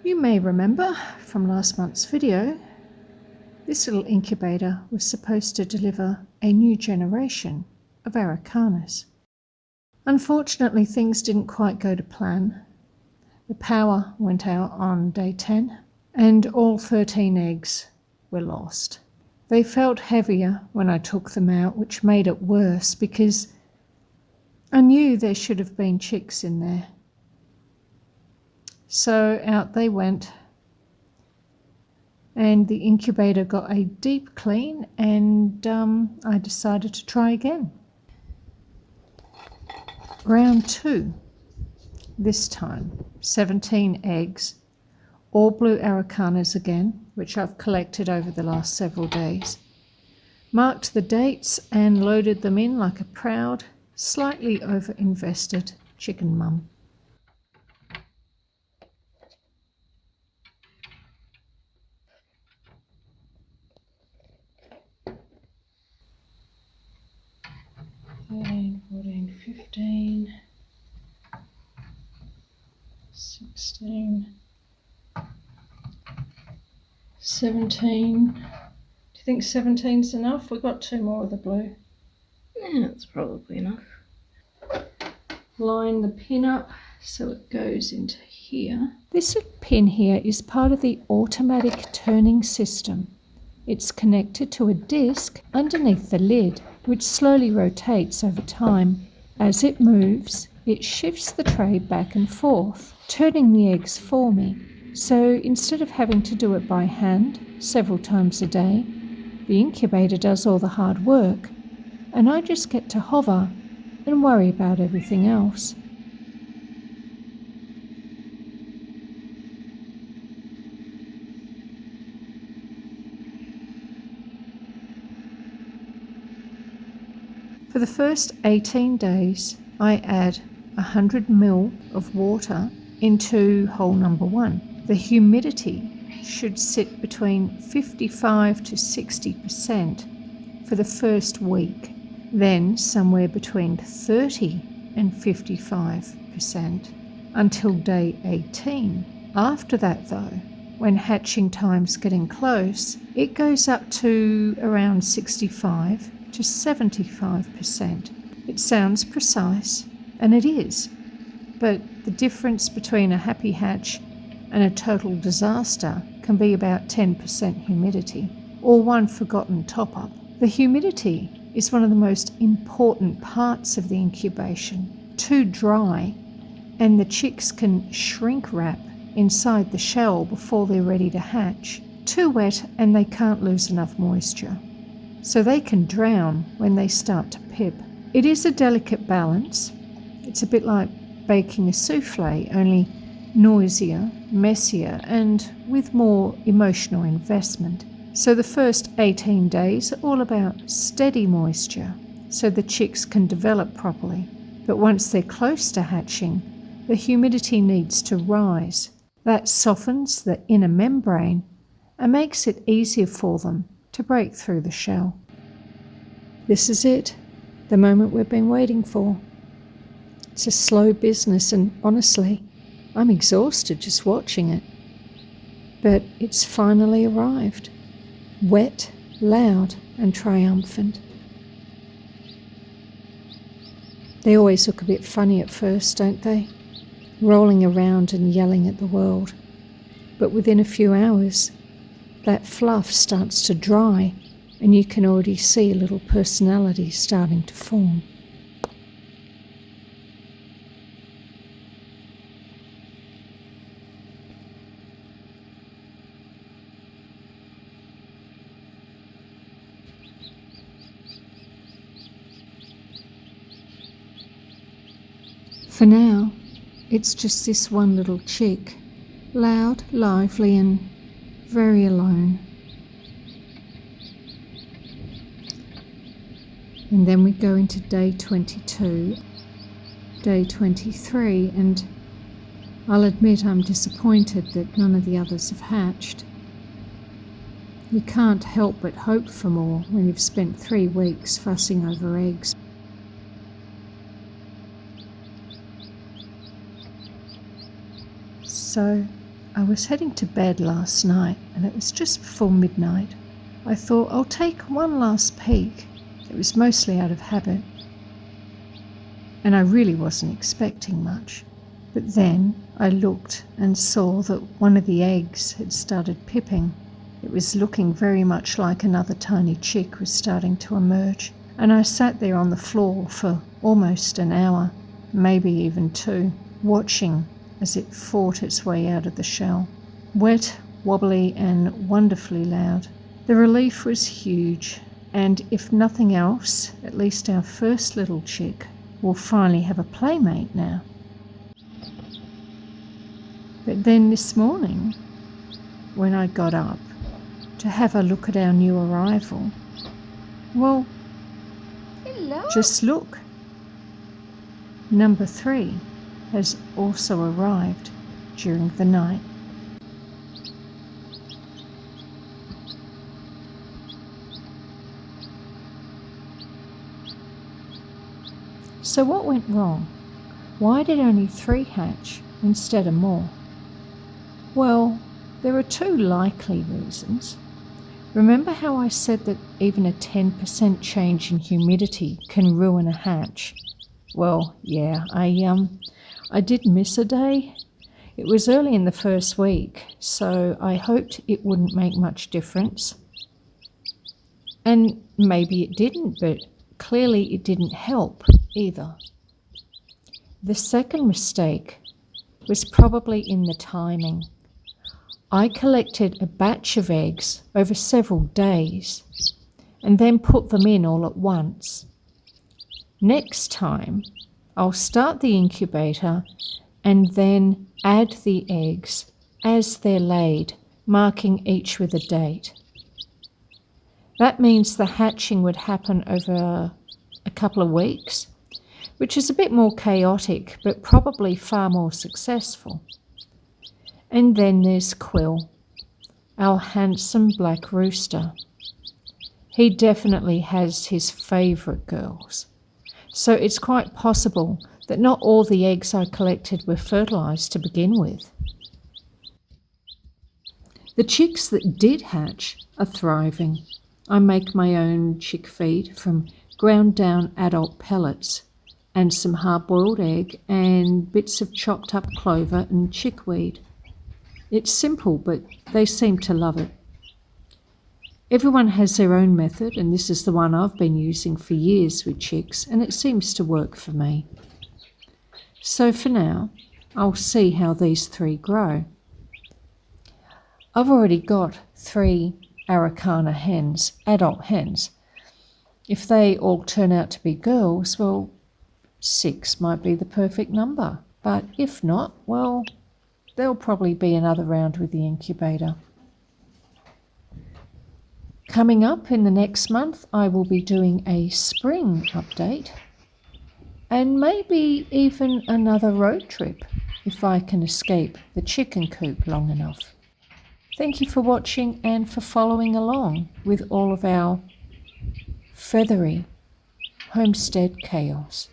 You may remember from last month's video, this little incubator was supposed to deliver a new generation of Aruacanas. Unfortunately, things didn't quite go to plan. The power went out on day 10 and all 13 eggs were lost. They felt heavier when I took them out, which made it worse because I knew there should have been chicks in there. So out they went, and the incubator got a deep clean, and I decided to try again. Round 2, this time 17 eggs, all blue Aruacanas again, which I've collected over the last several days. Marked the dates and loaded them in like a proud, slightly over-invested chicken mum. 13, 14, 15, 16, 17. Do you think 17's enough? We've got 2 more of the blue. Yeah, that's probably enough. Line the pin up so it goes into here. This pin here is part of the automatic turning system. It's connected to a disc underneath the lid, which slowly rotates over time. As it moves, it shifts the tray back and forth, turning the eggs for me. So instead of having to do it by hand several times a day, the incubator does all the hard work, and I just get to hover and worry about everything else. For the first 18 days, I add 100 ml of water into hole number 1. The humidity should sit between 55 to 60% for the first week, then somewhere between 30 and 55% until day 18. After that though, when hatching time's getting close, it goes up to around 65 to 75%. It sounds precise, and it is, but the difference between a happy hatch and a total disaster can be about 10% humidity, or one forgotten top-up. The humidity is one of the most important parts of the incubation. Too dry, and the chicks can shrink wrap inside the shell before they're ready to hatch. Too wet, and they can't lose enough moisture, so they can drown when they start to pip. It is a delicate balance. It's a bit like baking a souffle, only noisier, messier, and with more emotional investment. So the first 18 days are all about steady moisture so the chicks can develop properly. But once they're close to hatching, the humidity needs to rise. That softens the inner membrane and makes it easier for them to break through the shell. This is it, the moment we've been waiting for. It's a slow business, and honestly, I'm exhausted just watching it. But it's finally arrived. Wet, loud, and triumphant. They always look a bit funny at first, don't they? Rolling around and yelling at the world. But within a few hours, that fluff starts to dry, and you can already see a little personality starting to form. For now, it's just this one little chick, loud, lively, and very alone. And then we go into day 22, day 23, and I'll admit I'm disappointed that none of the others have hatched. You can't help but hope for more when you've spent 3 weeks fussing over eggs. So I was heading to bed last night and it was just before midnight. I thought I'll take one last peek. It was mostly out of habit. And I really wasn't expecting much. But then I looked and saw that one of the eggs had started pipping. It was looking very much like another tiny chick was starting to emerge. And I sat there on the floor for almost an hour, maybe even 2, watching as it fought its way out of the shell. Wet, wobbly and wonderfully loud. The relief was huge, and if nothing else, at least our first little chick will finally have a playmate now. But then this morning, when I got up to have a look at our new arrival, well, Hello. just look. Number 3 has also arrived during the night. So what went wrong? Why did only 3 hatch instead of more? Well, there are 2 likely reasons. Remember how I said that even a 10% change in humidity can ruin a hatch? Well, yeah, I did miss a day. It was early in the first week, so I hoped it wouldn't make much difference. And maybe it didn't, but clearly it didn't help either. The second mistake was probably in the timing. I collected a batch of eggs over several days and then put them in all at once. Next time, I'll start the incubator and then add the eggs as they're laid, marking each with a date. That means the hatching would happen over a couple of weeks, which is a bit more chaotic, but probably far more successful. And then there's Quill, our handsome black rooster. He definitely has his favourite girls. So it's quite possible that not all the eggs I collected were fertilised to begin with. The chicks that did hatch are thriving. I make my own chick feed from ground down adult pellets and some hard-boiled egg and bits of chopped up clover and chickweed. It's simple, but they seem to love it. Everyone has their own method, and this is the one I've been using for years with chicks, and it seems to work for me. So for now, I'll see how these 3 grow. I've already got 3 Aruacana hens, adult hens. If they all turn out to be girls, well, 6 might be the perfect number. But if not, well, there'll probably be another round with the incubator. Coming up in the next month, I will be doing a spring update and maybe even another road trip if I can escape the chicken coop long enough. Thank you for watching and for following along with all of our feathery homestead chaos.